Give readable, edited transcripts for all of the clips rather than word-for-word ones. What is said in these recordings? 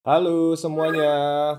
Halo semuanya,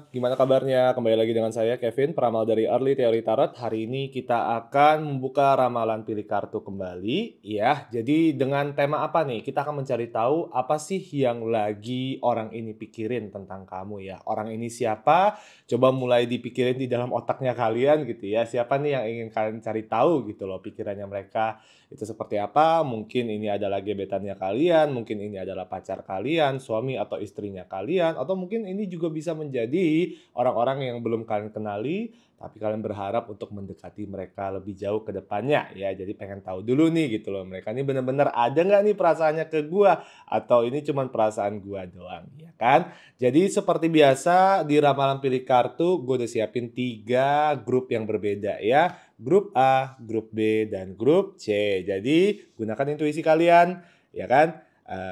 gimana kabarnya? Kembali lagi dengan saya Kevin, peramal dari Early Theory Tarot. Hari ini kita akan membuka ramalan pilih kartu kembali, ya. Jadi dengan tema apa nih? Kita akan mencari tahu apa sih yang lagi orang ini pikirin tentang kamu ya. Orang ini siapa? Coba mulai dipikirin di dalam otaknya kalian gitu ya. Siapa nih yang ingin kalian cari tahu gitu loh pikirannya mereka itu seperti apa, mungkin ini adalah gebetannya kalian, mungkin ini adalah pacar kalian, suami atau istrinya kalian, atau mungkin ini juga bisa menjadi orang-orang yang belum kalian kenali, tapi kalian berharap untuk mendekati mereka lebih jauh ke depannya ya. Jadi pengen tahu dulu nih gitu loh, mereka ini benar-benar ada nggak nih perasaannya ke gua, atau ini cuma perasaan gua doang, ya kan? Jadi seperti biasa di ramalan pilih kartu, gue udah siapin 3 grup yang berbeda ya. Grup A, grup B, dan grup C. Jadi gunakan intuisi kalian, ya kan?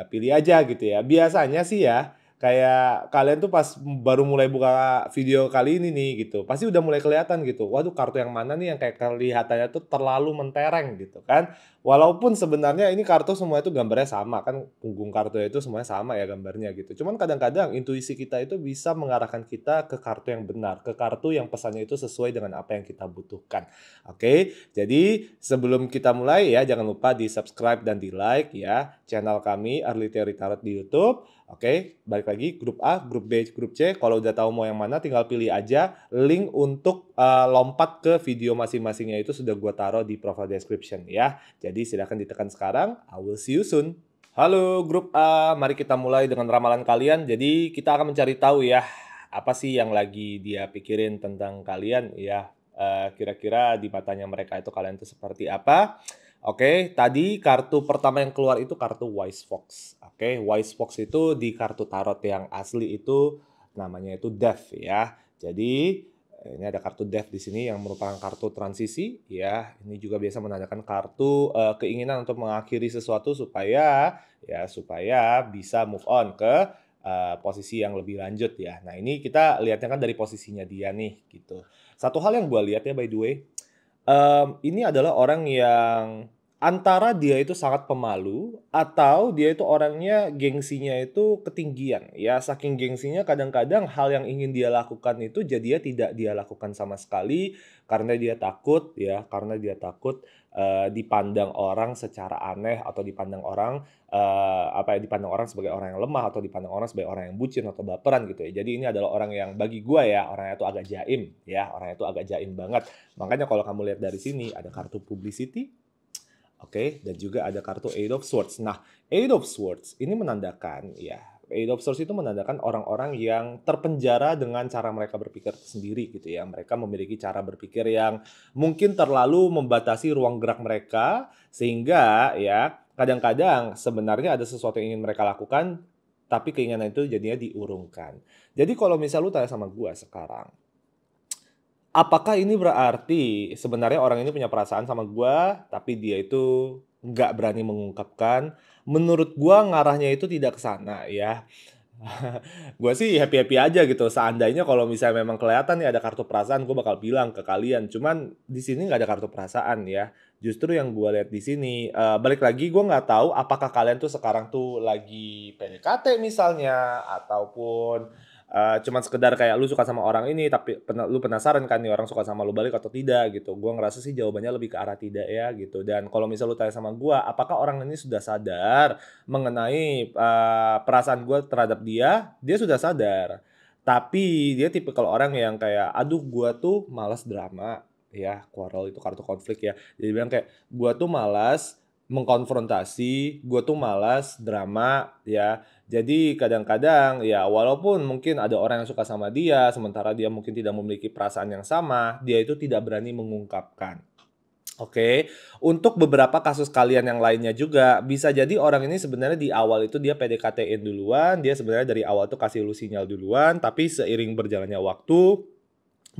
Pilih aja gitu ya. Biasanya sih ya, kayak kalian tuh pas baru mulai buka video kali ini nih gitu, pasti udah mulai kelihatan gitu. Waduh, kartu yang mana nih yang kayak kelihatannya tuh terlalu mentereng gitu kan. Walaupun sebenarnya ini kartu semua itu gambarnya sama kan, punggung kartu itu semuanya sama ya gambarnya gitu. Cuman kadang-kadang intuisi kita itu bisa mengarahkan kita ke kartu yang benar, ke kartu yang pesannya itu sesuai dengan apa yang kita butuhkan. Oke, jadi sebelum kita mulai ya, jangan lupa di-subscribe dan di-like ya channel kami Early Theory Tarot di YouTube. Oke, balik lagi grup A, grup B, grup C. Kalau udah tahu mau yang mana, tinggal pilih aja. Link untuk lompat ke video masing-masingnya itu sudah gua taruh di profile description ya. Jadi silahkan ditekan sekarang. I will see you soon. Halo grup A, mari kita mulai dengan ramalan kalian. Jadi kita akan mencari tahu ya, apa sih yang lagi dia pikirin tentang kalian ya. Kira-kira di matanya mereka itu kalian itu seperti apa. Oke, tadi kartu pertama yang keluar itu kartu Wise Fox. Oke, Wise Fox itu di kartu tarot yang asli itu namanya itu Death ya. Jadi ini ada kartu Death di sini yang merupakan kartu transisi ya. Ini juga biasa menandakan kartu keinginan untuk mengakhiri sesuatu supaya bisa move on ke posisi yang lebih lanjut ya. Nah, ini kita lihatnya kan dari posisinya dia nih gitu. Satu hal yang gue lihat ya by the way, ini adalah orang yang antara dia itu sangat pemalu atau dia itu orangnya gengsinya itu ketinggian. Ya, saking gengsinya kadang-kadang hal yang ingin dia lakukan itu jadinya tidak dia lakukan sama sekali karena dia takut ya, karena dia takut, dipandang orang secara aneh atau dipandang orang, dipandang orang sebagai orang yang lemah atau dipandang orang sebagai orang yang bucin atau baperan gitu ya. Jadi ini adalah orang yang bagi gua ya, orangnya itu agak jaim ya, orangnya itu agak jaim banget. Makanya kalau kamu lihat dari sini ada kartu publicity, oke, dan juga ada kartu Eight of Swords. Nah, Eight of Swords ini menandakan ya, Eight of Swords itu menandakan orang-orang yang terpenjara dengan cara mereka berpikir sendiri gitu ya. Mereka memiliki cara berpikir yang mungkin terlalu membatasi ruang gerak mereka sehingga ya kadang-kadang sebenarnya ada sesuatu yang ingin mereka lakukan tapi keinginan itu jadinya diurungkan. Jadi kalau misal lu tanya sama gua sekarang, apakah ini berarti sebenarnya orang ini punya perasaan sama gua, tapi dia itu nggak berani mengungkapkan? Menurut gua ngarahnya itu tidak ke sana ya. Gua sih happy-happy aja gitu. Seandainya kalau misalnya memang kelihatan nih ada kartu perasaan, gua bakal bilang ke kalian. Cuman di sini nggak ada kartu perasaan ya. Justru yang gua lihat di sini, balik lagi gua nggak tahu apakah kalian tuh sekarang tuh lagi PDKT misalnya, ataupun cuman sekedar kayak lu suka sama orang ini tapi lu penasaran kan nih orang suka sama lu balik atau tidak gitu. Gua ngerasa sih jawabannya lebih ke arah tidak ya gitu. Dan kalau misal lu tanya sama gua, apakah orang ini sudah sadar mengenai perasaan gua terhadap dia? Dia sudah sadar. Tapi dia tipe kalau orang yang kayak, aduh gua tuh malas drama ya, quarrel itu kartu konflik ya. Jadi bilang kayak gua tuh malas mengkonfrontasi, gua tuh malas drama ya. Jadi kadang-kadang ya walaupun mungkin ada orang yang suka sama dia, sementara dia mungkin tidak memiliki perasaan yang sama, dia itu tidak berani mengungkapkan. Oke, untuk beberapa kasus kalian yang lainnya juga, bisa jadi orang ini sebenarnya di awal itu dia PDKT-in duluan, dia sebenarnya dari awal tuh kasih lu sinyal duluan, tapi seiring berjalannya waktu,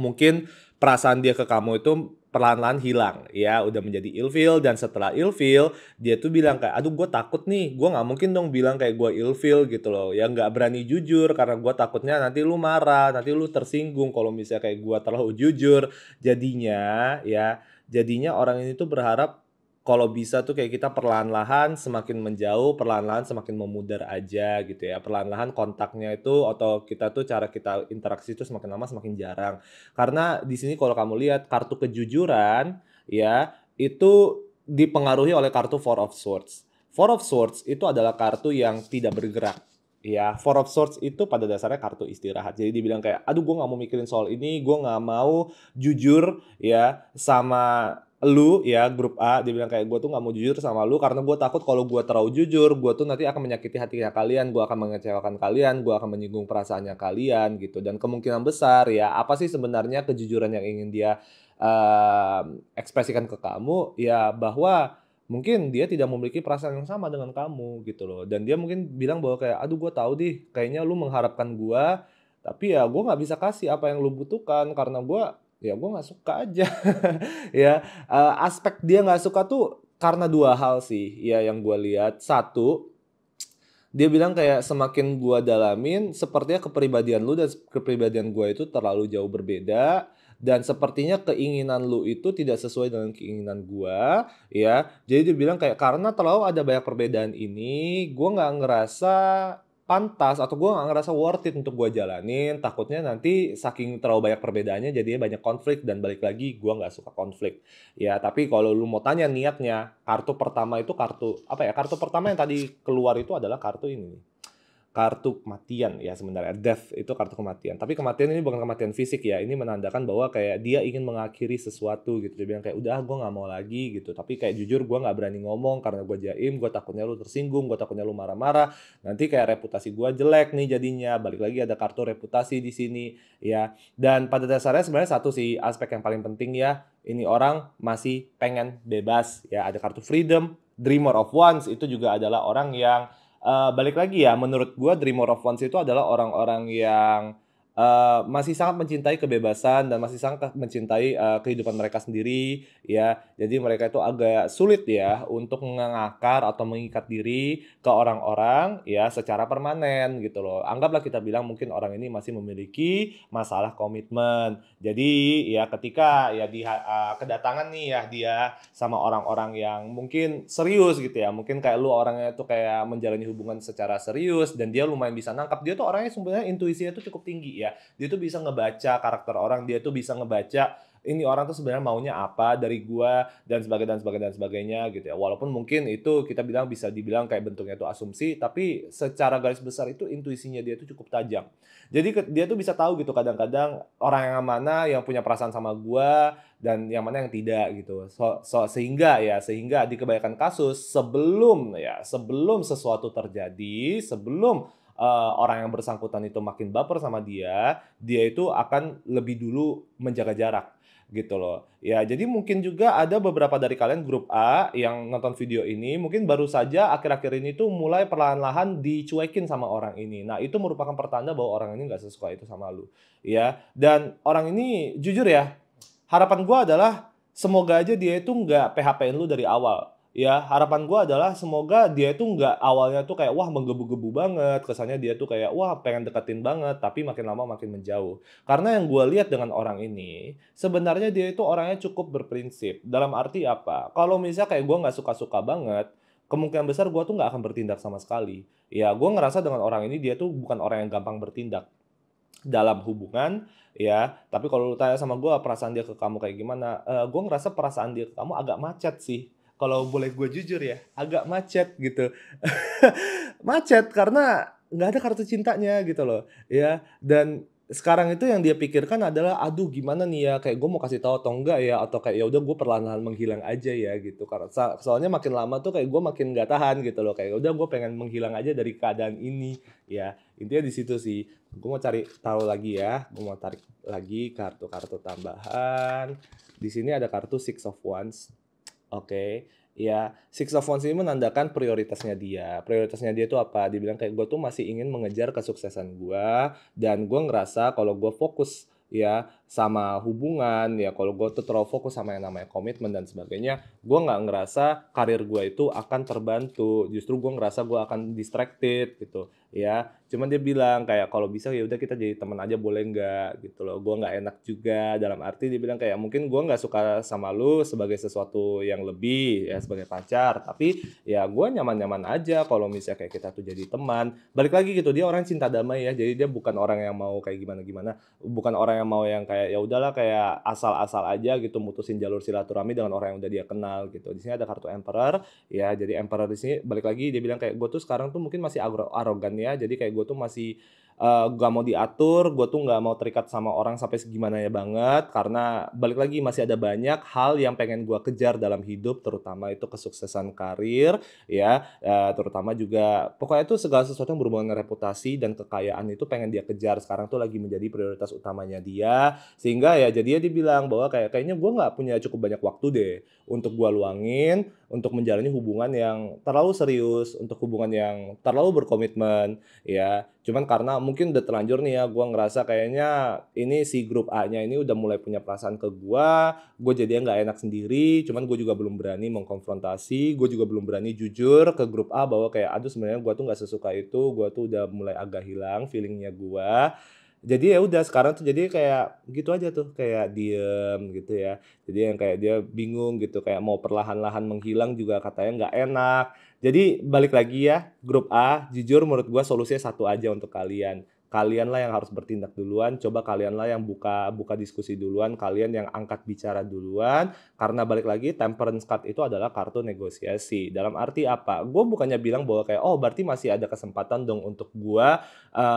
mungkin perasaan dia ke kamu itu perlahan-lahan hilang ya, udah menjadi ilfeel dan setelah ilfeel dia tuh bilang kayak, "Aduh gue takut nih, gue nggak mungkin dong bilang kayak gue ilfeel," gitu loh. Ya nggak berani jujur karena gue takutnya nanti lu marah, nanti lu tersinggung kalau misalnya kayak gue terlalu jujur. Jadinya ya, jadinya orang ini tuh berharap kalau bisa tuh kayak kita perlahan-lahan semakin menjauh, perlahan-lahan semakin memudar aja gitu ya. Perlahan-lahan kontaknya itu atau kita tuh cara kita interaksi itu semakin lama semakin jarang. Karena di sini kalau kamu lihat kartu kejujuran ya, itu dipengaruhi oleh kartu Four of Swords. Four of Swords itu adalah kartu yang tidak bergerak. Ya, Four of Swords itu pada dasarnya kartu istirahat. Jadi dibilang kayak, aduh gue nggak mau mikirin soal ini, gue nggak mau jujur ya sama lu ya grup A. Dia bilang kayak gue tuh nggak mau jujur sama lu karena gue takut kalau gue terlalu jujur, gue tuh nanti akan menyakiti hatinya kalian, gue akan mengecewakan kalian, gue akan menyinggung perasaannya kalian gitu. Dan kemungkinan besar ya, apa sih sebenarnya kejujuran yang ingin dia ekspresikan ke kamu ya, bahwa mungkin dia tidak memiliki perasaan yang sama dengan kamu gitu loh. Dan dia mungkin bilang bahwa kayak, aduh gue tahu deh, kayaknya lu mengharapkan gue, tapi ya gue nggak bisa kasih apa yang lu butuhkan karena gue nggak suka aja. Ya, aspek dia nggak suka tuh karena dua hal sih ya yang gue lihat. Satu, dia bilang kayak semakin gua dalamin, sepertinya kepribadian lu dan kepribadian gua itu terlalu jauh berbeda dan sepertinya keinginan lu itu tidak sesuai dengan keinginan gua, ya. Jadi dia bilang kayak karena terlalu ada banyak perbedaan ini, gua nggak ngerasa pantas atau gua nggak ngerasa worth it untuk gua jalanin. Takutnya nanti saking terlalu banyak perbedaannya jadinya banyak konflik dan balik lagi gua nggak suka konflik. Ya, tapi kalau lu mau tanya niatnya, kartu pertama itu kartu apa ya? Kartu pertama yang tadi keluar itu adalah kartu ini nih. Kartu kematian ya sebenarnya. Death itu kartu kematian. Tapi kematian ini bukan kematian fisik ya. Ini menandakan bahwa kayak dia ingin mengakhiri sesuatu gitu. Dia bilang kayak udah gue nggak mau lagi gitu. Tapi kayak jujur gue nggak berani ngomong karena gue jaim. Gue takutnya lu tersinggung. Gue takutnya lu marah-marah. Nanti kayak reputasi gue jelek nih jadinya. Balik lagi ada kartu reputasi di sini ya. Dan pada dasarnya sebenarnya satu sih aspek yang paling penting ya. Ini orang masih pengen bebas ya. Ada kartu freedom. Dreamer of Wands itu juga adalah orang yang balik lagi ya, menurut gua Dreamer of Wands itu adalah orang-orang yang masih sangat mencintai kebebasan dan masih sangat mencintai kehidupan mereka sendiri ya. Jadi mereka itu agak sulit ya untuk mengakar atau mengikat diri ke orang-orang ya secara permanen gitu loh. Anggaplah kita bilang mungkin orang ini masih memiliki masalah komitmen. Jadi ya ketika ya kedatangan nih ya dia sama orang-orang yang mungkin serius gitu ya. Mungkin kayak lu orangnya tuh kayak menjalani hubungan secara serius dan dia lumayan bisa nangkap. Dia tuh orangnya sebenarnya intuisinya tuh cukup tinggi ya. Dia tuh bisa ngebaca karakter orang, dia tuh bisa ngebaca ini orang tuh sebenarnya maunya apa dari gua dan sebagainya dan sebagainya dan sebagainya gitu ya. Walaupun mungkin itu kita bilang bisa dibilang kayak bentuknya itu asumsi, tapi secara garis besar itu intuisinya dia tuh cukup tajam. Jadi dia tuh bisa tahu gitu kadang-kadang orang yang mana yang punya perasaan sama gua dan yang mana yang tidak gitu. Sehingga di kebanyakan kasus sebelum sesuatu terjadi, sebelum orang yang bersangkutan itu makin baper sama dia itu akan lebih dulu menjaga jarak gitu loh. Ya, jadi mungkin juga ada beberapa dari kalian grup A yang nonton video ini mungkin baru saja akhir-akhir ini tuh mulai perlahan-lahan dicuekin sama orang ini. Nah, itu merupakan pertanda bahwa orang ini nggak sesuka itu sama lu. Ya, dan orang ini jujur ya, harapan gua adalah semoga aja dia itu nggak PHP-in lu dari awal. Ya, harapan gua adalah semoga dia itu nggak awalnya tuh kayak wah menggebu-gebu banget, kesannya dia tuh kayak wah pengen deketin banget, tapi makin lama makin menjauh. Karena yang gua lihat dengan orang ini, sebenarnya dia itu orangnya cukup berprinsip. Dalam arti apa? Kalau misalnya kayak gua nggak suka-suka banget, kemungkinan besar gua tuh nggak akan bertindak sama sekali. Ya, gua ngerasa dengan orang ini dia tuh bukan orang yang gampang bertindak dalam hubungan ya, tapi kalau lu tanya sama gue perasaan dia ke kamu kayak gimana, gue ngerasa perasaan dia ke kamu agak macet sih. Kalau boleh gue jujur ya, agak macet gitu. Macet karena nggak ada kartu cintanya gitu loh ya. Dan sekarang itu yang dia pikirkan adalah aduh gimana nih ya, kayak gue mau kasih tahu atau enggak ya, atau kayak ya udah gue perlahan-lahan menghilang aja ya gitu. Karena soalnya makin lama tuh kayak gue makin nggak tahan gitu loh, kayak udah gue pengen menghilang aja dari keadaan ini ya. Intinya di situ sih. Gue mau cari tahu lagi ya, gue mau tarik lagi kartu-kartu tambahan. Di sini ada kartu Six of Wands. Oke, ya, Six of Wands ini menandakan prioritasnya dia. Prioritasnya dia itu apa? Dibilang kayak gue tuh masih ingin mengejar kesuksesan gue dan gue ngerasa kalau gue fokus ya sama hubungan ya, kalau gue tuh terlalu fokus sama yang namanya komitmen dan sebagainya, gue nggak ngerasa karir gue itu akan terbantu. Justru gue ngerasa gue akan distracted gitu. ya. Cuman dia bilang kayak, "Kalau bisa ya udah kita jadi teman aja boleh nggak?" Gitu loh. Gua nggak enak juga, dalam arti dia bilang kayak, "Mungkin gua nggak suka sama lu sebagai sesuatu yang lebih ya, sebagai pacar, tapi ya gua nyaman-nyaman aja kalau misalnya kayak kita tuh jadi teman." Balik lagi gitu, dia orang cinta damai ya, jadi dia bukan orang yang mau kayak gimana-gimana, bukan orang yang mau yang kayak, ya udahlah kayak asal-asal aja gitu mutusin jalur silaturahmi dengan orang yang udah dia kenal gitu. Di sini ada kartu Emperor, ya jadi Emperor di sini balik lagi dia bilang kayak, "Gue tuh sekarang tuh mungkin masih arogan ya, jadi kayak gue tuh masih, nggak mau diatur, gue tuh nggak mau terikat sama orang sampai segimananya banget, karena balik lagi masih ada banyak hal yang pengen gue kejar dalam hidup, terutama itu kesuksesan karir, ya, terutama juga pokoknya itu segala sesuatu yang berhubungan dengan reputasi dan kekayaan itu pengen dia kejar, sekarang tuh lagi menjadi prioritas utamanya dia, sehingga ya jadinya dia bilang bahwa kayak, "Kayaknya gue nggak punya cukup banyak waktu deh untuk gue luangin untuk menjalani hubungan yang terlalu serius, untuk hubungan yang terlalu berkomitmen, ya. Cuman karena mungkin udah terlanjur nih ya, gua ngerasa kayaknya ini si grup A-nya ini udah mulai punya perasaan ke gua jadinya nggak enak sendiri, cuman gue juga belum berani mengkonfrontasi, gue juga belum berani jujur ke grup A bahwa kayak, aduh sebenarnya gua tuh nggak sesuka itu, gua tuh udah mulai agak hilang feeling-nya gua. Jadi ya udah sekarang tuh jadi kayak gitu aja tuh, kayak diem gitu ya. Jadi yang kayak dia bingung gitu, kayak mau perlahan-lahan menghilang juga katanya nggak enak. Jadi balik lagi ya, grup A, jujur menurut gua solusinya satu aja untuk kalian. Kalianlah yang harus bertindak duluan, coba kalianlah yang buka buka diskusi duluan, kalian yang angkat bicara duluan, karena balik lagi Temperance card itu adalah kartu negosiasi. Dalam arti apa? Gue bukannya bilang bahwa kayak, oh berarti masih ada kesempatan dong untuk gua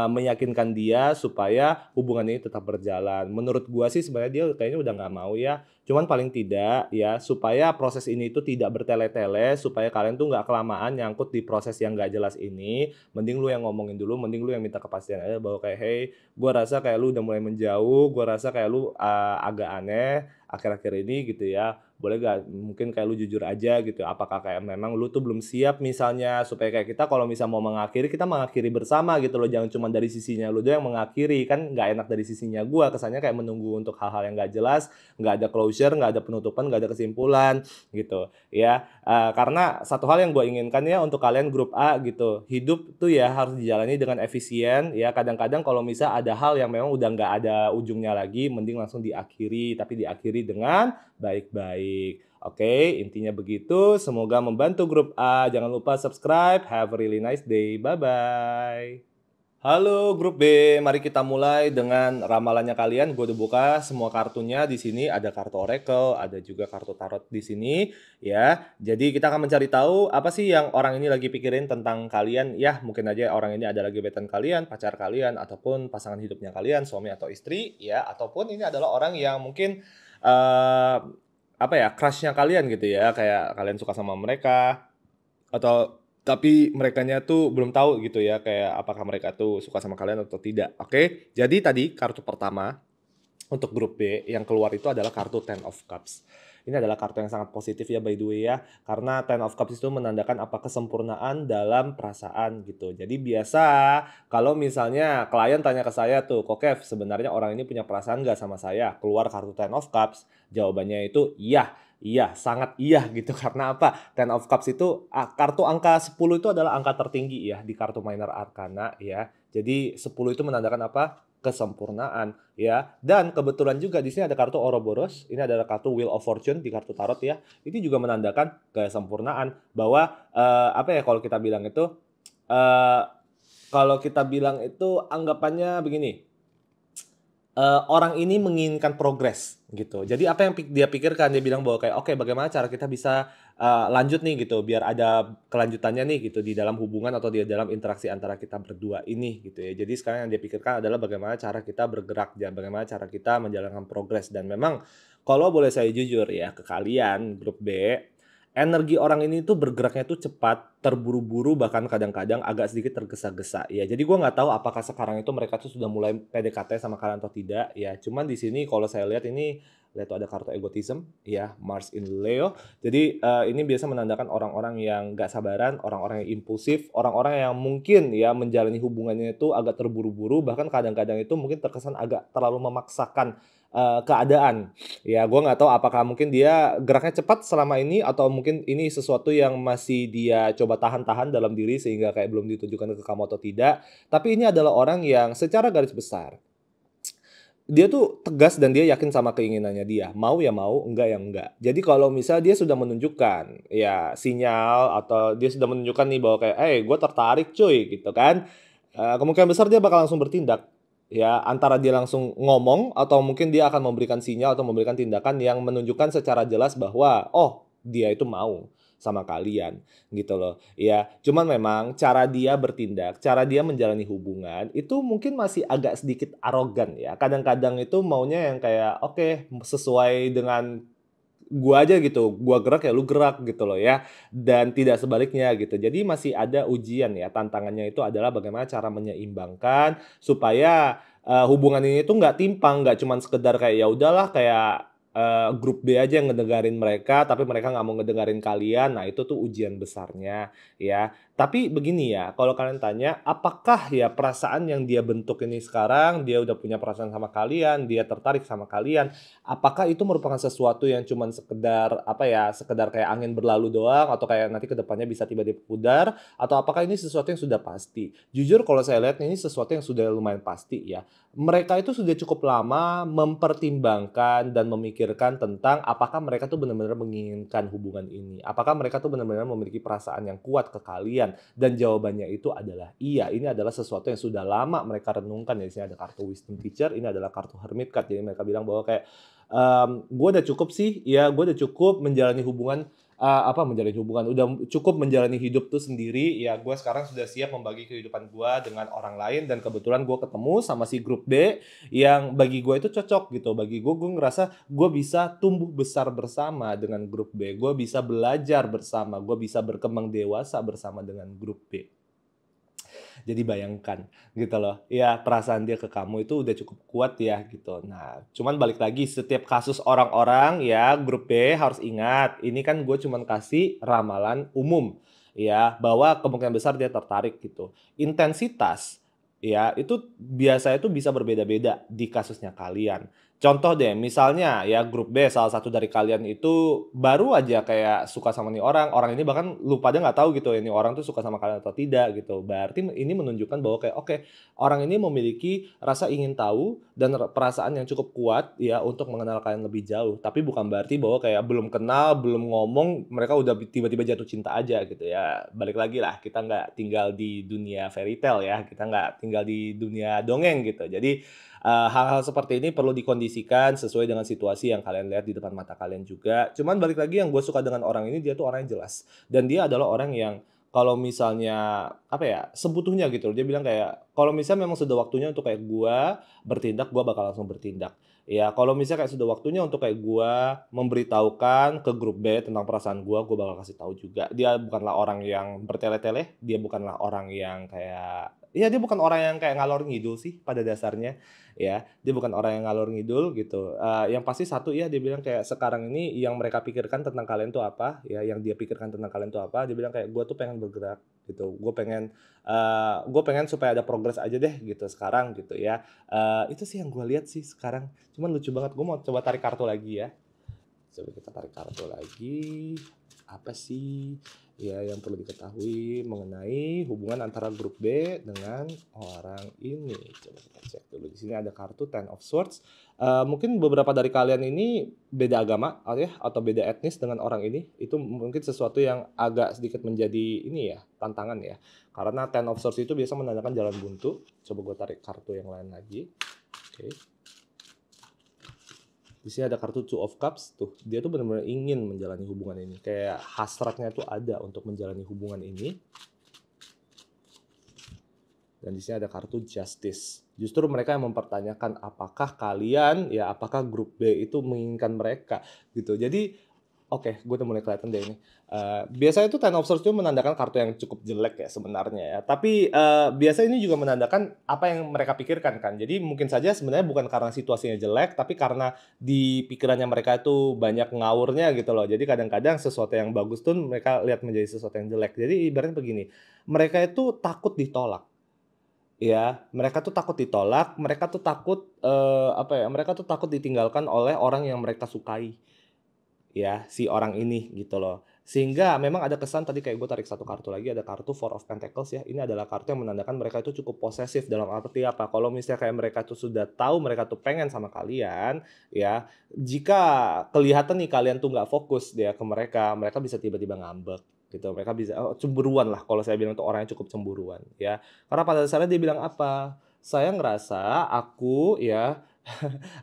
meyakinkan dia supaya hubungan ini tetap berjalan. Menurut gua sih sebenarnya dia kayaknya udah nggak mau ya. Cuman paling tidak ya supaya proses ini itu tidak bertele-tele, supaya kalian tuh nggak kelamaan nyangkut di proses yang nggak jelas ini, mending lu yang ngomongin dulu, mending lu yang minta kepastian aja bahwa kayak, "Hey, gua rasa kayak lu udah mulai menjauh, gua rasa kayak lu, agak aneh akhir-akhir ini," gitu ya. "Boleh nggak mungkin kayak lu jujur aja gitu, apakah kayak memang lu tuh belum siap misalnya, supaya kayak kita kalau misal mau mengakhiri, kita mengakhiri bersama gitu loh, jangan cuma dari sisinya lu doang yang mengakhiri, kan nggak enak dari sisinya gua, kesannya kayak menunggu untuk hal-hal yang nggak jelas, nggak ada closure, nggak ada penutupan, nggak ada kesimpulan gitu ya." Karena satu hal yang gue inginkan ya untuk kalian grup A gitu, hidup tuh ya harus dijalani dengan efisien ya. Kadang-kadang kalau misal ada hal yang memang udah nggak ada ujungnya lagi, mending langsung diakhiri, tapi diakhiri dengan baik-baik. Oke, intinya begitu. Semoga membantu grup A. Jangan lupa subscribe. Have a really nice day. Bye-bye. Halo grup B, mari kita mulai dengan ramalannya kalian. Gue udah buka semua kartunya di sini. Ada kartu Oracle, ada juga kartu Tarot di sini, ya. Jadi kita akan mencari tahu apa sih yang orang ini lagi pikirin tentang kalian. Ya, mungkin aja orang ini adalah gebetan kalian, pacar kalian, ataupun pasangan hidupnya kalian, suami atau istri, ya. Ataupun ini adalah orang yang mungkin eh apa ya, crush-nya kalian gitu ya. Kayak kalian suka sama mereka, atau tapi merekanya tuh belum tahu gitu ya, kayak apakah mereka tuh suka sama kalian atau tidak, oke? Jadi tadi kartu pertama untuk grup B yang keluar itu adalah kartu Ten of Cups. Ini adalah kartu yang sangat positif ya by the way ya, karena Ten of Cups itu menandakan apa kesempurnaan dalam perasaan gitu. Jadi biasa kalau misalnya klien tanya ke saya tuh, "Kok Kev, sebenarnya orang ini punya perasaan nggak sama saya?" Keluar kartu Ten of Cups, jawabannya itu iya. Iya, sangat iya gitu. Karena apa? Ten of Cups itu kartu angka 10 itu adalah angka tertinggi ya di kartu Minor Arcana ya. Jadi 10 itu menandakan apa? Kesempurnaan ya. Dan kebetulan juga di sini ada kartu Ouroboros. Ini adalah kartu Wheel of Fortune di kartu tarot ya. Ini juga menandakan kesempurnaan bahwa apa ya kalau kita bilang itu eh anggapannya begini, orang ini menginginkan progres gitu. Jadi apa yang dia pikirkan, dia bilang bahwa kayak, "Oke, bagaimana cara kita bisa, lanjut nih gitu, biar ada kelanjutannya nih gitu di dalam hubungan atau di dalam interaksi antara kita berdua ini," gitu ya. Jadi sekarang yang dia pikirkan adalah bagaimana cara kita bergerak dan bagaimana cara kita menjalankan progres. Dan memang kalau boleh saya jujur ya ke kalian grup B, energi orang ini tuh bergeraknya tuh cepat, terburu-buru, bahkan kadang-kadang agak sedikit tergesa-gesa ya. Jadi gua nggak tahu apakah sekarang itu mereka tuh sudah mulai PDKT sama kalian atau tidak ya. Cuman di sini kalau saya lihat ini, lihat tuh ada kartu egotism ya, Mars in Leo. Jadi ini biasa menandakan orang-orang yang nggak sabaran, orang-orang yang impulsif, orang-orang yang mungkin ya menjalani hubungannya itu agak terburu-buru, bahkan kadang-kadang itu mungkin terkesan agak terlalu memaksakan keadaan. Ya, gue nggak tahu apakah mungkin dia geraknya cepat selama ini atau mungkin ini sesuatu yang masih dia coba mencoba tahan-tahan dalam diri sehingga kayak belum ditunjukkan ke kamu atau tidak. Tapi ini adalah orang yang secara garis besar, dia tuh tegas dan dia yakin sama keinginannya dia. Mau ya mau, enggak ya enggak. Jadi kalau misal dia sudah menunjukkan ya sinyal atau dia sudah menunjukkan nih bahwa kayak, gue tertarik cuy," gitu kan. Kemungkinan besar dia bakal langsung bertindak. Ya, antara dia langsung ngomong atau mungkin dia akan memberikan sinyal atau memberikan tindakan yang menunjukkan secara jelas bahwa, oh, dia itu mau sama kalian, gitu loh. Ya, cuman memang cara dia bertindak, cara dia menjalani hubungan itu mungkin masih agak sedikit arogan ya. Kadang-kadang itu maunya yang kayak, oke, sesuai dengan gua aja gitu, gua gerak ya lu gerak gitu loh ya, dan tidak sebaliknya gitu. Jadi masih ada ujian ya, tantangannya itu adalah bagaimana cara menyeimbangkan supaya, hubungan ini tuh nggak timpang, nggak cuman sekedar kayak ya udahlah kayak, grup B aja yang ngedengerin mereka, tapi mereka nggak mau ngedengerin kalian. Nah itu tuh ujian besarnya ya. Tapi begini ya, kalau kalian tanya, apakah ya perasaan yang dia bentuk ini sekarang, dia udah punya perasaan sama kalian, dia tertarik sama kalian, apakah itu merupakan sesuatu yang cuman sekedar, apa ya, sekedar kayak angin berlalu doang atau kayak nanti ke depannya bisa tiba-tiba pudar, atau apakah ini sesuatu yang sudah pasti? Jujur kalau saya lihat ini sesuatu yang sudah lumayan pasti ya. Mereka itu sudah cukup lama mempertimbangkan dan memikirkan tentang apakah mereka tuh benar-benar menginginkan hubungan ini. Apakah mereka tuh benar-benar memiliki perasaan yang kuat ke kalian? Dan jawabannya itu adalah iya. Ini adalah sesuatu yang sudah lama mereka renungkan ya. Di sini ada kartu Wisdom Teacher, ini adalah kartu Hermit Card. Jadi mereka bilang bahwa kayak gue udah cukup sih, ya gue udah cukup menjalani hubungan, menjalani hubungan, udah cukup menjalani hidup tuh sendiri, ya gue sekarang sudah siap membagi kehidupan gue dengan orang lain dan kebetulan gue ketemu sama si grup B yang bagi gue itu cocok gitu. Bagi gue ngerasa gue bisa tumbuh besar bersama dengan grup B, gue bisa belajar bersama, gue bisa berkembang dewasa bersama dengan grup B. Jadi bayangkan gitu loh, ya perasaan dia ke kamu itu udah cukup kuat ya gitu. Nah, cuman balik lagi setiap kasus orang-orang ya grup B harus ingat, ini kan gue cuman kasih ramalan umum ya, bahwa kemungkinan besar dia tertarik gitu. Intensitas ya itu biasanya itu bisa berbeda-beda di kasusnya kalian. Contoh deh, misalnya ya grup B salah satu dari kalian itu baru aja kayak suka sama nih orang, orang ini bahkan lu pada nggak tahu gitu ini orang tuh suka sama kalian atau tidak gitu. Berarti ini menunjukkan bahwa kayak oke, orang ini memiliki rasa ingin tahu dan perasaan yang cukup kuat ya untuk mengenal kalian lebih jauh. Tapi bukan berarti bahwa kayak belum kenal, belum ngomong, mereka udah tiba-tiba jatuh cinta aja gitu ya. Balik lagi lah, kita nggak tinggal di dunia fairy tale ya, kita nggak tinggal di dunia dongeng gitu. Jadi hal-hal seperti ini perlu dikondisikan sesuai dengan situasi yang kalian lihat di depan mata kalian juga. Cuman balik lagi yang gue suka dengan orang ini, dia tuh orang yang jelas. Dan dia adalah orang yang kalau misalnya, apa ya, sebutuhnya gitu. Dia bilang kayak, kalau misalnya memang sudah waktunya untuk kayak gue bertindak, gue bakal langsung bertindak. Ya, kalau misalnya kayak sudah waktunya untuk kayak gue memberitahukan ke grup B tentang perasaan gue bakal kasih tahu juga. Dia bukanlah orang yang bertele-tele, dia bukanlah orang yang kayak, ya dia bukan orang yang kayak ngalor ngidul sih pada dasarnya ya, dia bukan orang yang ngalor ngidul gitu, yang pasti satu ya dia bilang kayak sekarang ini yang mereka pikirkan tentang kalian tuh apa, ya yang dia pikirkan tentang kalian tuh apa, dia bilang kayak, "Gue tuh pengen bergerak," gitu, gue pengen supaya ada progres aja deh," gitu sekarang gitu ya, itu sih yang gue lihat sih sekarang, cuman lucu banget, gue mau coba tarik kartu lagi ya. Coba kita tarik kartu lagi. Apa sih ya yang perlu diketahui mengenai hubungan antara grup B dengan orang ini? Coba kita cek dulu. Di sini ada kartu Ten of Swords. Mungkin beberapa dari kalian ini beda agama ya atau beda etnis dengan orang ini. Itu mungkin sesuatu yang agak sedikit menjadi ini ya, tantangan ya. Karena Ten of Swords itu biasa menandakan jalan buntu. Coba gue tarik kartu yang lain lagi. Oke. Di sini ada kartu Two of Cups tuh. Dia tuh benar-benar ingin menjalani hubungan ini. Kayak hasratnya tuh ada untuk menjalani hubungan ini. Dan di sini ada kartu Justice. Justru mereka yang mempertanyakan apakah kalian ya apakah grup B itu menginginkan mereka gitu. Jadi oke, gue udah mulai kelihatan deh ini. Biasanya itu Ten of Swords itu menandakan kartu yang cukup jelek ya sebenarnya ya. Tapi biasanya ini juga menandakan apa yang mereka pikirkan kan. Jadi mungkin saja sebenarnya bukan karena situasinya jelek, tapi karena di pikirannya mereka itu banyak ngawurnya gitu loh. Jadi kadang-kadang sesuatu yang bagus tuh mereka lihat menjadi sesuatu yang jelek. Jadi ibaratnya begini, mereka itu takut ditolak. Ya, mereka tuh takut ditolak, mereka tuh takut mereka tuh takut ditinggalkan oleh orang yang mereka sukai. Ya, si orang ini gitu loh. Sehingga memang ada kesan tadi kayak gue tarik satu kartu lagi, ada kartu Four of Pentacles ya. Ini adalah kartu yang menandakan mereka itu cukup posesif dalam arti apa? Kalau misalnya kayak mereka tuh sudah tahu mereka tuh pengen sama kalian, ya, jika kelihatan nih kalian tuh nggak fokus dia ke mereka, mereka bisa tiba-tiba ngambek gitu. Mereka bisa cemburuan lah kalau saya bilang tuh orangnya cukup cemburuan ya. Karena pada dasarnya dia bilang apa? Saya ngerasa aku ya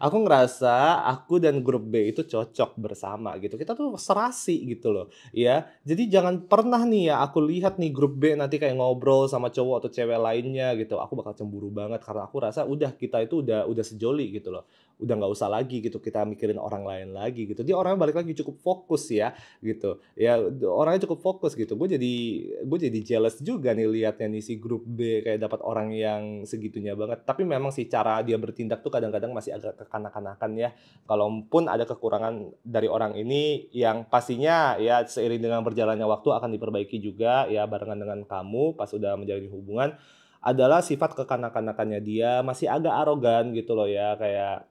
aku ngerasa aku dan grup B itu cocok bersama gitu. Kita tuh serasi gitu loh, ya. Jadi jangan pernah nih ya aku lihat nih grup B nanti kayak ngobrol sama cowok atau cewek lainnya gitu, aku bakal cemburu banget karena aku rasa udah kita itu udah sejoli gitu loh. Udah nggak usah lagi gitu kita mikirin orang lain lagi gitu. Dia orangnya balik lagi cukup fokus ya gitu. Ya orangnya cukup fokus gitu. Gue jadi jealous juga nih lihatnya nih si grup B kayak dapat orang yang segitunya banget. Tapi memang sih cara dia bertindak tuh kadang-kadang masih agak kekanak-kanakan ya. Kalaupun ada kekurangan dari orang ini yang pastinya ya seiring dengan berjalannya waktu akan diperbaiki juga ya barengan dengan kamu pas udah menjalin hubungan adalah sifat kekanak-kanakannya dia masih agak arogan gitu loh ya kayak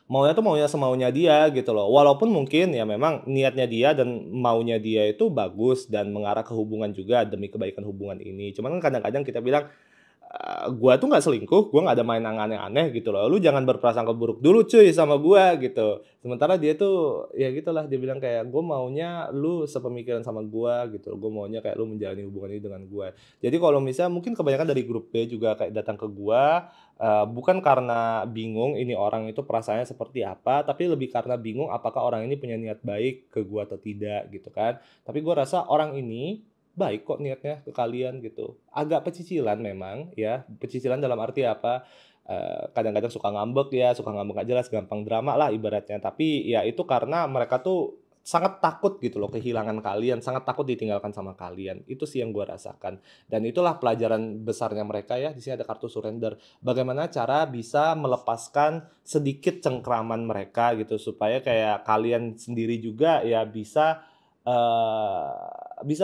maunya tuh maunya semaunya dia gitu loh. Walaupun mungkin ya memang niatnya dia dan maunya dia itu bagus dan mengarah ke hubungan juga demi kebaikan hubungan ini. Cuman kan kadang-kadang kita bilang, "Gua tuh nggak selingkuh, gua nggak ada main yang aneh-aneh gitu loh. Lu jangan berprasangka buruk dulu cuy sama gua," gitu. Sementara dia tuh ya gitulah dia bilang kayak, "Gua maunya lu sepemikiran sama gua," gitu. "Gua maunya kayak lu menjalani hubungan ini dengan gua." Jadi kalau misalnya mungkin kebanyakan dari grup B juga kayak datang ke gua, bukan karena bingung ini orang itu perasaannya seperti apa, tapi lebih karena bingung apakah orang ini punya niat baik ke gua atau tidak gitu kan. Tapi gua rasa orang ini baik kok niatnya ke kalian gitu. Agak pecicilan memang ya, pecicilan dalam arti apa, kadang-kadang suka ngambek ya, suka ngambek nggak jelas, gampang drama lah ibaratnya. Tapi ya itu karena mereka tuh sangat takut gitu loh kehilangan kalian, sangat takut ditinggalkan sama kalian. Itu sih yang gua rasakan. Dan itulah pelajaran besarnya mereka ya, di sini ada kartu surrender. Bagaimana cara bisa melepaskan sedikit cengkraman mereka gitu, supaya kayak kalian sendiri juga ya bisa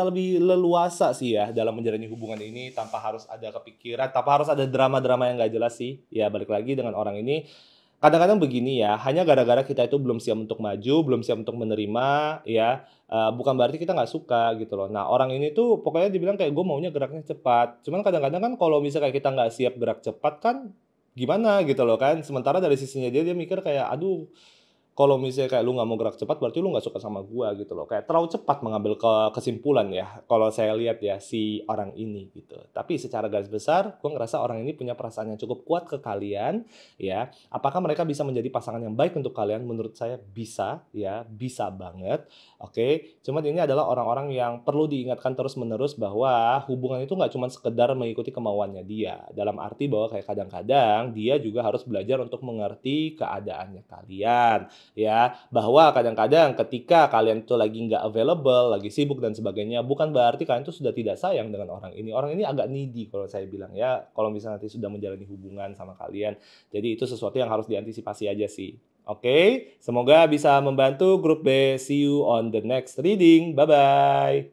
lebih leluasa sih ya dalam menjalani hubungan ini tanpa harus ada kepikiran, tanpa harus ada drama-drama yang nggak jelas sih. Ya balik lagi dengan orang ini, kadang-kadang begini ya, hanya gara-gara kita itu belum siap untuk maju, belum siap untuk menerima ya, bukan berarti kita nggak suka gitu loh. Nah orang ini tuh pokoknya dibilang kayak, "Gue maunya geraknya cepat." Cuman kadang-kadang kan kalau misalnya kayak kita nggak siap gerak cepat kan, gimana gitu loh kan. Sementara dari sisinya dia mikir kayak, "Aduh, kalau misalnya kayak lu nggak mau gerak cepat, berarti lu nggak suka sama gua gitu loh. Kayak terlalu cepat mengambil kesimpulan ya, kalau saya lihat ya si orang ini gitu. Tapi secara garis besar, gua ngerasa orang ini punya perasaan yang cukup kuat ke kalian ya. Apakah mereka bisa menjadi pasangan yang baik untuk kalian? Menurut saya bisa ya, bisa banget. Oke, cuman ini adalah orang-orang yang perlu diingatkan terus-menerus bahwa hubungan itu nggak cuma sekedar mengikuti kemauannya dia. Dalam arti bahwa kayak kadang-kadang dia juga harus belajar untuk mengerti keadaannya kalian ya, bahwa kadang-kadang ketika kalian tuh lagi nggak available, lagi sibuk dan sebagainya, bukan berarti kalian tuh sudah tidak sayang dengan orang ini. Orang ini agak needy kalau saya bilang ya, kalau misalnya nanti sudah menjalani hubungan sama kalian. Jadi itu sesuatu yang harus diantisipasi aja sih. Oke, semoga bisa membantu grup B. See you on the next reading. Bye-bye.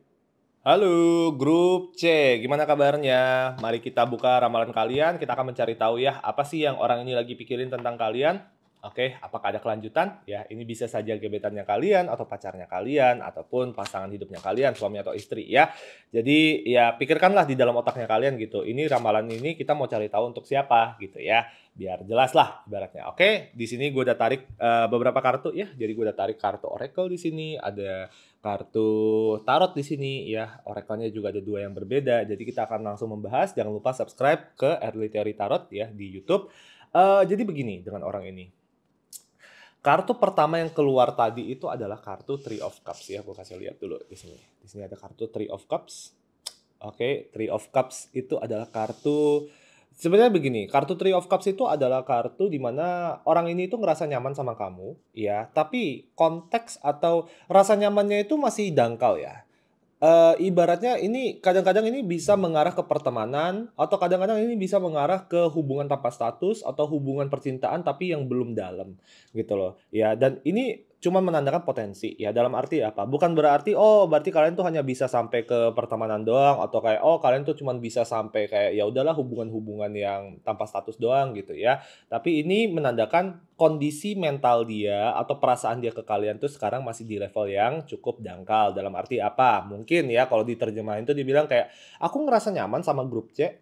Halo grup C, gimana kabarnya? Mari kita buka ramalan kalian, kita akan mencari tahu ya, apa sih yang orang ini lagi pikirin tentang kalian? Oke, apakah ada kelanjutan? Ya, ini bisa saja gebetannya kalian, atau pacarnya kalian, ataupun pasangan hidupnya kalian, suami atau istri ya. Jadi, ya pikirkanlah di dalam otaknya kalian gitu. Ini ramalan ini kita mau cari tahu untuk siapa gitu ya. Biar jelas lah ibaratnya. Oke, di sini gue udah tarik beberapa kartu ya. Jadi gue udah tarik kartu Oracle di sini, ada kartu tarot di sini ya. Oracle-nya juga ada dua yang berbeda. Jadi kita akan langsung membahas. Jangan lupa subscribe ke Early Theory Tarot ya di YouTube. Jadi begini dengan orang ini. Kartu pertama yang keluar tadi itu adalah kartu Three of Cups ya. Aku kasih lihat dulu di sini. Di sini ada kartu Three of Cups. Oke, Three of Cups itu adalah kartu sebenarnya begini, kartu Three of Cups itu adalah kartu di mana orang ini itu ngerasa nyaman sama kamu, ya. Tapi konteks atau rasa nyamannya itu masih dangkal ya. Ibaratnya ini kadang-kadang ini bisa mengarah ke pertemanan atau kadang-kadang ini bisa mengarah ke hubungan tanpa status atau hubungan percintaan tapi yang belum dalam gitu loh. Ya, dan ini cuma menandakan potensi ya dalam arti apa? Bukan berarti oh berarti kalian tuh hanya bisa sampai ke pertemanan doang atau kayak oh kalian tuh cuma bisa sampai kayak ya udahlah hubungan-hubungan yang tanpa status doang gitu ya. Tapi ini menandakan kondisi mental dia atau perasaan dia ke kalian tuh sekarang masih di level yang cukup dangkal. Dalam arti apa? Mungkin ya kalau diterjemahin tuh dibilang kayak, "Aku ngerasa nyaman sama grup C,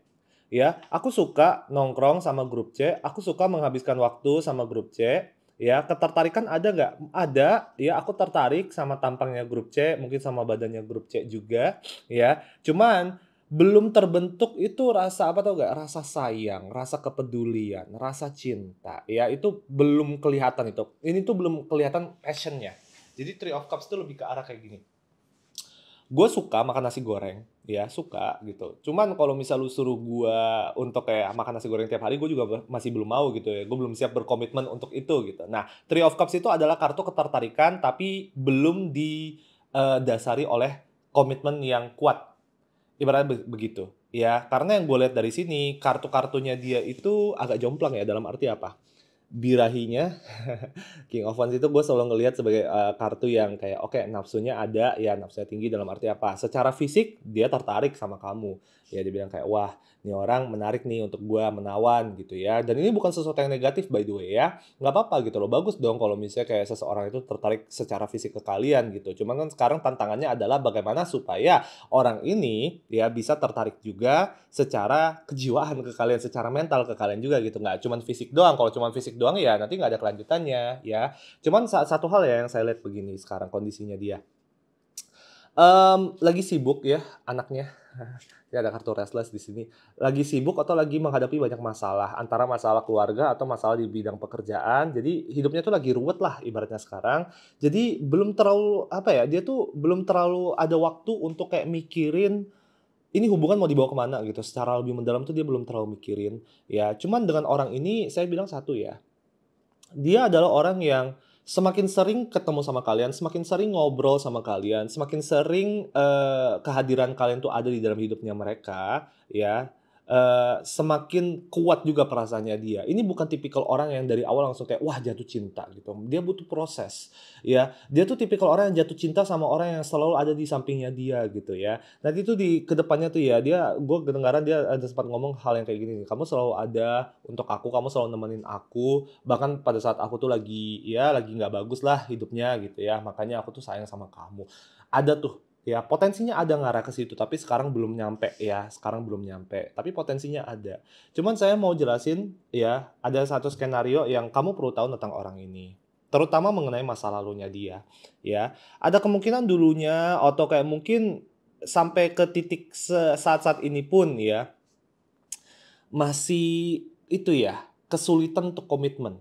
ya, aku suka nongkrong sama grup C, aku suka menghabiskan waktu sama grup C, ya, ketertarikan ada nggak? Ada, ya, aku tertarik sama tampangnya grup C, mungkin sama badannya grup C juga, ya. Cuman belum terbentuk itu rasa apa tau nggak? Rasa sayang, rasa kepedulian, rasa cinta, ya, itu belum kelihatan itu. Ini tuh belum kelihatan passion-nya. Jadi Three of Cups tuh lebih ke arah kayak gini. Gue suka makan nasi goreng, ya suka gitu. Cuman kalau misal lu suruh gue untuk kayak makan nasi goreng tiap hari, gue juga masih belum mau gitu ya. Gue belum siap berkomitmen untuk itu gitu. Nah, Three of Cups itu adalah kartu ketertarikan tapi belum didasari oleh komitmen yang kuat. Ibaratnya begitu. Ya, karena yang gue lihat dari sini, kartu-kartunya dia itu agak jomplang ya, dalam arti apa? Birahinya King of Wands itu gue selalu ngelihat sebagai kartu yang kayak oke, nafsunya ada, ya nafsunya tinggi dalam arti apa? Secara fisik dia tertarik sama kamu. Ya dia bilang kayak wah, ini orang menarik nih untuk gue menawan gitu ya. Dan ini bukan sesuatu yang negatif by the way ya. Nggak apa-apa gitu loh. Bagus dong kalau misalnya kayak seseorang itu tertarik secara fisik ke kalian gitu. Cuman kan sekarang tantangannya adalah bagaimana supaya orang ini ya bisa tertarik juga secara kejiwaan ke kalian, secara mental ke kalian juga gitu. Nggak cuman fisik doang. Kalau cuman fisik doang ya nanti nggak ada kelanjutannya ya. Cuman satu hal ya yang saya lihat begini sekarang kondisinya dia. Lagi sibuk ya anaknya. Ya ada kartu restless di sini. Lagi sibuk atau lagi menghadapi banyak masalah, antara masalah keluarga atau masalah di bidang pekerjaan. Jadi hidupnya tuh lagi ruwet lah ibaratnya sekarang. Jadi belum terlalu apa ya, dia tuh belum terlalu ada waktu untuk kayak mikirin ini hubungan mau dibawa kemana gitu. Secara lebih mendalam tuh dia belum terlalu mikirin. Ya, cuman dengan orang ini saya bilang satu ya, dia adalah orang yang semakin sering ketemu sama kalian, semakin sering ngobrol sama kalian, semakin sering, kehadiran kalian tuh ada di dalam hidupnya mereka, ya, semakin kuat juga perasaannya dia. Ini bukan tipikal orang yang dari awal langsung kayak, wah jatuh cinta gitu, dia butuh proses, ya. Dia tuh tipikal orang yang jatuh cinta sama orang yang selalu ada di sampingnya dia gitu ya. Nanti tuh di kedepannya tuh ya, gue kedengaran dia ada sempat ngomong hal yang kayak gini nih, "Kamu selalu ada untuk aku, kamu selalu nemenin aku, bahkan pada saat aku tuh lagi ya lagi nggak bagus lah hidupnya gitu ya, makanya aku tuh sayang sama kamu." Ada tuh, ya potensinya ada ngarah ke situ, tapi sekarang belum nyampe ya, sekarang belum nyampe, tapi potensinya ada. Cuman saya mau jelasin ya, ada satu skenario yang kamu perlu tahu tentang orang ini, terutama mengenai masa lalunya dia, ya. Ada kemungkinan dulunya atau kayak mungkin sampai ke titik saat-saat ini pun ya, masih itu ya, kesulitan untuk komitmen.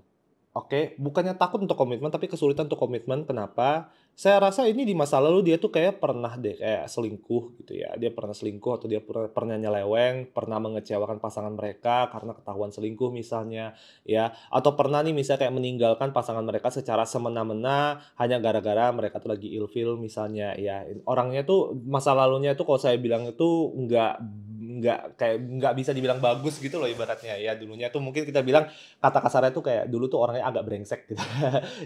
Oke, bukannya takut untuk komitmen, tapi kesulitan untuk komitmen. Kenapa? Saya rasa ini di masa lalu dia tuh kayak pernah deh kayak selingkuh gitu ya. Dia pernah selingkuh atau dia pernah nyeleweng, pernah mengecewakan pasangan mereka karena ketahuan selingkuh misalnya, ya. Atau pernah nih misalnya kayak meninggalkan pasangan mereka secara semena-mena hanya gara-gara mereka tuh lagi ilfeel misalnya, ya. Orangnya tuh masa lalunya tuh kalau saya bilang itu nggak bisa dibilang bagus gitu loh ibaratnya ya. Dulunya tuh mungkin kita bilang kata kasarnya tuh kayak dulu tuh orangnya agak brengsek gitu.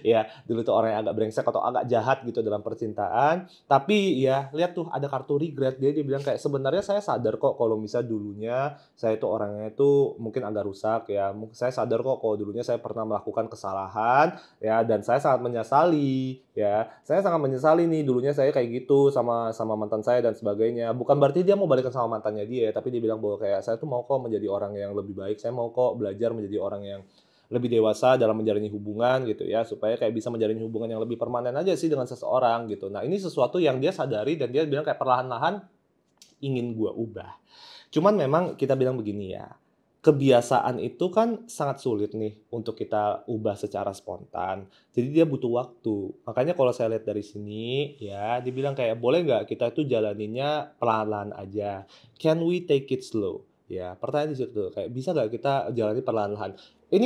Ya, dulu tuh orangnya agak brengsek atau agak jahat gitu dalam percintaan. Tapi ya lihat tuh ada kartu regret. Dia bilang kayak sebenarnya saya sadar kok kalau misalnya dulunya saya itu orangnya itu mungkin agak rusak ya. Saya sadar kok kalau dulunya saya pernah melakukan kesalahan ya dan saya sangat menyesali ya. Saya sangat menyesali nih dulunya saya kayak gitu sama sama mantan saya dan sebagainya. Bukan berarti dia mau balikan sama mantannya dia, tapi dia bilang bahwa kayak saya tuh mau kok menjadi orang yang lebih baik. Saya mau kok belajar menjadi orang yang lebih dewasa dalam menjalani hubungan gitu ya, supaya kayak bisa menjalin hubungan yang lebih permanen aja sih dengan seseorang gitu. Nah, ini sesuatu yang dia sadari dan dia bilang kayak perlahan-lahan ingin gua ubah. Cuman memang kita bilang begini ya, kebiasaan itu kan sangat sulit nih untuk kita ubah secara spontan. Jadi dia butuh waktu. Makanya kalau saya lihat dari sini ya, dibilang kayak boleh nggak kita itu jalaninnya perlahan-lahan aja. Can we take it slow? Ya, pertanyaan di situ kayak bisa nggak kita jalani perlahan-lahan? Ini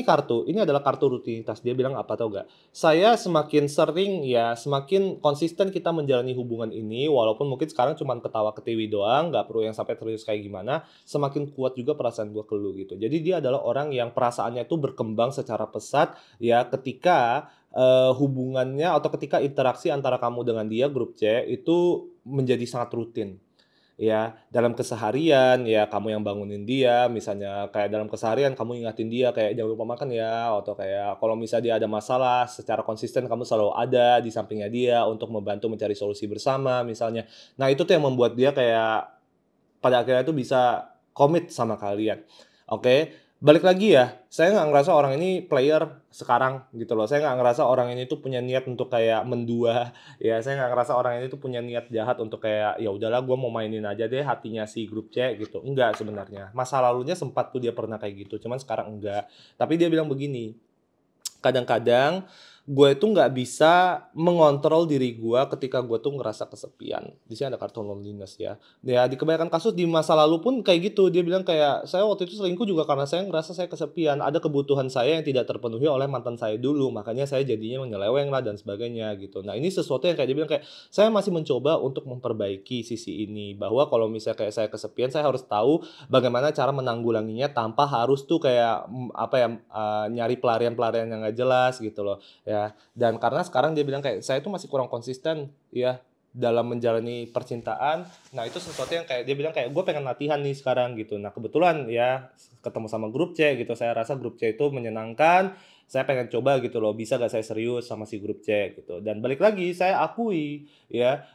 adalah kartu rutinitas. Dia bilang apa tau nggak? Saya semakin sering ya, semakin konsisten kita menjalani hubungan ini, walaupun mungkin sekarang cuma ketawa-ketiwi doang, nggak perlu yang sampai serius kayak gimana, semakin kuat juga perasaan gue ke lu gitu. Jadi dia adalah orang yang perasaannya itu berkembang secara pesat ya ketika hubungannya atau ketika interaksi antara kamu dengan dia grup C itu menjadi sangat rutin. ya dalam keseharian ya kamu yang bangunin dia, misalnya kayak dalam keseharian kamu ingatin dia kayak, "Jangan lupa makan ya," atau kayak kalau misalnya dia ada masalah secara konsisten kamu selalu ada di sampingnya dia untuk membantu mencari solusi bersama misalnya. Nah itu tuh yang membuat dia kayak pada akhirnya tuh bisa komit sama kalian. Oke, balik lagi ya, saya nggak ngerasa orang ini player sekarang gitu loh. Saya nggak ngerasa orang ini tuh punya niat untuk kayak mendua, ya saya nggak ngerasa orang ini tuh punya niat jahat untuk kayak, "Ya udahlah gue mau mainin aja deh hatinya si grup C," gitu. Enggak sebenarnya. Masa lalunya sempat tuh dia pernah kayak gitu, cuman sekarang enggak. Tapi dia bilang begini, kadang-kadang gue itu nggak bisa mengontrol diri gue ketika gue tuh ngerasa kesepian. Di sini ada kartu loneliness ya. Ya di kebanyakan kasus di masa lalu pun kayak gitu. Dia bilang kayak, "Saya waktu itu selingkuh juga karena saya ngerasa saya kesepian. Ada kebutuhan saya yang tidak terpenuhi oleh mantan saya dulu. Makanya saya jadinya menyeleweng lah dan sebagainya," gitu. Nah ini sesuatu yang kayak dia bilang kayak, "Saya masih mencoba untuk memperbaiki sisi ini. Bahwa kalau misalnya kayak saya kesepian, saya harus tahu bagaimana cara menanggulanginya tanpa harus tuh kayak, apa ya, nyari pelarian-pelarian yang nggak jelas gitu loh, ya. Dan karena sekarang dia bilang kayak, "Saya tuh masih kurang konsisten ya, dalam menjalani percintaan." Nah itu sesuatu yang kayak dia bilang kayak, "Gue pengen latihan nih sekarang," gitu. Nah kebetulan ya, ketemu sama grup C gitu, saya rasa grup C itu menyenangkan, saya pengen coba gitu loh, bisa nggak saya serius sama si grup C gitu. Dan balik lagi, saya akui ya,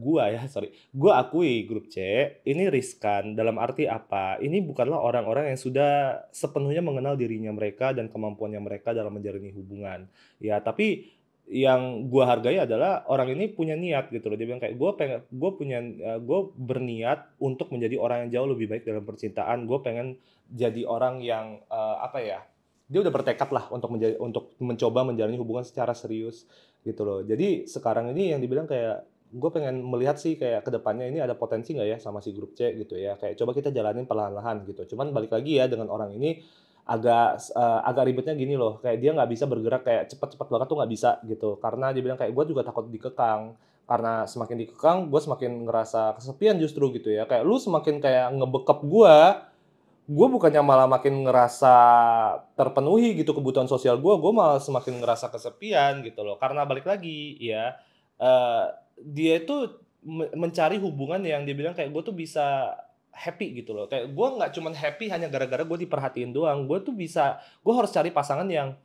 gua akui grup C ini riskan, dalam arti apa, ini bukanlah orang-orang yang sudah sepenuhnya mengenal dirinya mereka dan kemampuannya mereka dalam menjalani hubungan. Ya, tapi yang gua hargai adalah orang ini punya niat gitu loh. Dia bilang kayak, "Gue berniat untuk menjadi orang yang jauh lebih baik dalam percintaan. Gue pengen jadi orang yang," apa ya, dia udah bertekad lah untuk mencoba menjalani hubungan secara serius gitu loh. Jadi sekarang ini yang dibilang kayak, gue pengen melihat sih kayak ke depannya ini ada potensi nggak ya sama si grup C gitu ya, kayak coba kita jalanin perlahan-lahan gitu. Cuman balik lagi ya dengan orang ini agak ribetnya gini loh, kayak dia nggak bisa bergerak kayak cepet-cepet banget tuh nggak bisa gitu. Karena dia bilang kayak, "Gue juga takut dikekang." Karena semakin dikekang, gue semakin ngerasa kesepian justru gitu ya. Kayak lu semakin kayak ngebekep gue bukannya malah makin ngerasa terpenuhi gitu kebutuhan sosial gue malah semakin ngerasa kesepian gitu loh. Karena balik lagi ya, eee, dia itu mencari hubungan yang dia bilang kayak gue tuh bisa happy gitu loh. Kayak gue nggak cuman happy hanya gara-gara gue diperhatiin doang, gue harus cari pasangan yang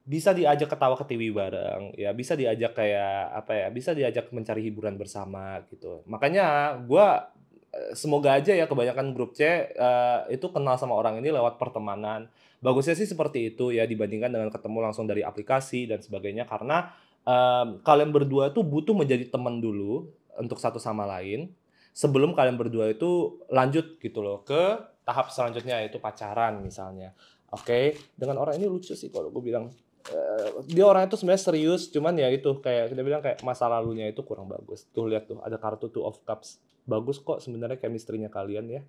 bisa diajak ketawa ketiwi bareng, ya bisa diajak kayak apa ya, bisa diajak mencari hiburan bersama gitu. Makanya gua, semoga aja ya kebanyakan grup C, itu kenal sama orang ini lewat pertemanan. Bagusnya sih seperti itu ya dibandingkan dengan ketemu langsung dari aplikasi dan sebagainya karena, kalian berdua tuh butuh menjadi teman dulu untuk satu sama lain, sebelum kalian berdua itu lanjut gitu loh ke tahap selanjutnya yaitu pacaran misalnya. Oke, dengan orang ini lucu sih kalau gue bilang. Dia orangnya tuh sebenarnya serius, cuman ya itu kayak kita bilang kayak masa lalunya itu kurang bagus. Tuh lihat tuh ada kartu Two of Cups. Bagus kok sebenarnya chemistry-nya kalian ya.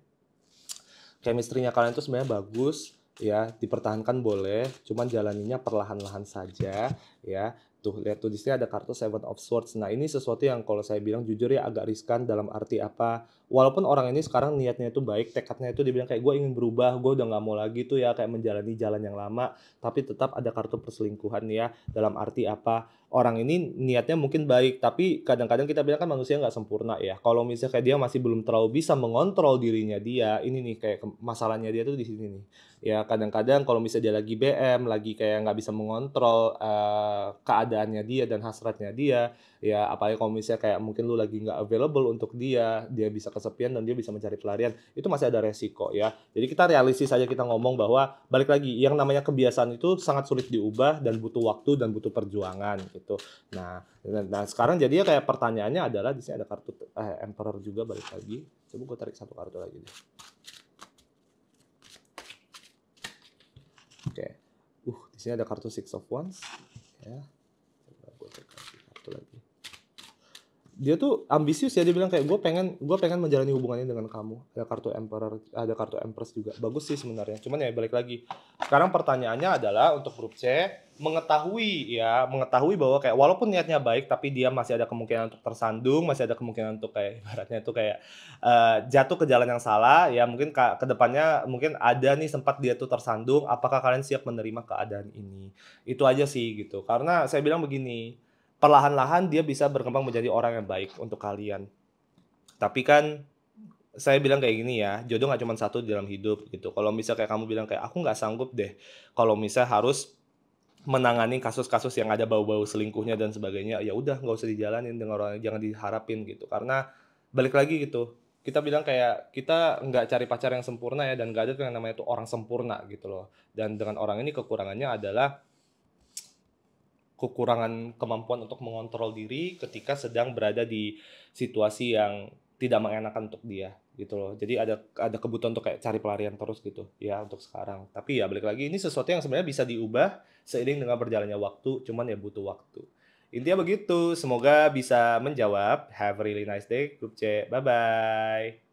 Chemistry-nya kalian tuh sebenarnya bagus ya, dipertahankan boleh, cuman jalaninnya perlahan-lahan saja ya. Tuh lihat tuh di sini ada kartu Seven of Swords. Nah, ini sesuatu yang kalau saya bilang jujur ya agak riskan dalam arti apa? Walaupun orang ini sekarang niatnya itu baik, tekadnya itu dibilang kayak gue ingin berubah, gue udah nggak mau lagi tuh ya kayak menjalani jalan yang lama, tapi tetap ada kartu perselingkuhan ya. Dalam arti apa? Orang ini niatnya mungkin baik, tapi kadang-kadang kita bilang kan manusia nggak sempurna ya. Kalau misalnya kayak dia masih belum terlalu bisa mengontrol dirinya dia, ini nih kayak masalahnya dia tuh di sini nih. Ya kadang-kadang kalau misalnya dia lagi BM, lagi kayak nggak bisa mengontrol keadaannya dia dan hasratnya dia, ya apalagi kalau misalnya kayak mungkin lu lagi nggak available untuk dia bisa kesepian dan dia bisa mencari pelarian, itu masih ada resiko ya. Jadi kita realistis saja kita ngomong bahwa balik lagi yang namanya kebiasaan itu sangat sulit diubah dan butuh waktu dan butuh perjuangan gitu. Nah sekarang jadinya kayak pertanyaannya adalah di sini ada kartu Emperor juga balik lagi. Coba gue tarik satu kartu lagi deh. Oke. Di sini ada kartu Six of Wands ya. Coba gue cek kartu lagi. Dia tuh ambisius ya, dia bilang kayak gue pengen menjalani hubungannya dengan kamu. Ada kartu Emperor, ada kartu Empress juga. Bagus sih sebenarnya. Cuman ya balik lagi. Sekarang pertanyaannya adalah untuk grup C mengetahui bahwa kayak walaupun niatnya baik tapi dia masih ada kemungkinan untuk tersandung, masih ada kemungkinan untuk kayak ibaratnya itu kayak jatuh ke jalan yang salah ya mungkin ke depannya mungkin ada nih sempat dia tuh tersandung, apakah kalian siap menerima keadaan ini? Itu aja sih gitu. Karena saya bilang begini, perlahan-lahan dia bisa berkembang menjadi orang yang baik untuk kalian. Tapi kan saya bilang kayak gini ya, jodoh nggak cuma satu di dalam hidup gitu. Kalau misal kayak kamu bilang kayak, "Aku nggak sanggup deh kalau misal harus menangani kasus-kasus yang ada bau-bau selingkuhnya dan sebagainya," ya udah nggak usah dijalanin dengan orang, jangan diharapin gitu. Karena balik lagi gitu, kita bilang kayak kita nggak cari pacar yang sempurna ya, dan nggak ada tuh yang namanya tuh orang sempurna gitu loh. Dan dengan orang ini kekurangannya adalah kekurangan kemampuan untuk mengontrol diri ketika sedang berada di situasi yang tidak mengenakan untuk dia gitu loh. Jadi ada kebutuhan untuk kayak cari pelarian terus gitu ya untuk sekarang. Tapi ya balik lagi ini sesuatu yang sebenarnya bisa diubah seiring dengan berjalannya waktu, cuman ya butuh waktu. Intinya begitu. Semoga bisa menjawab. Have a really nice day, Grup C. Bye bye.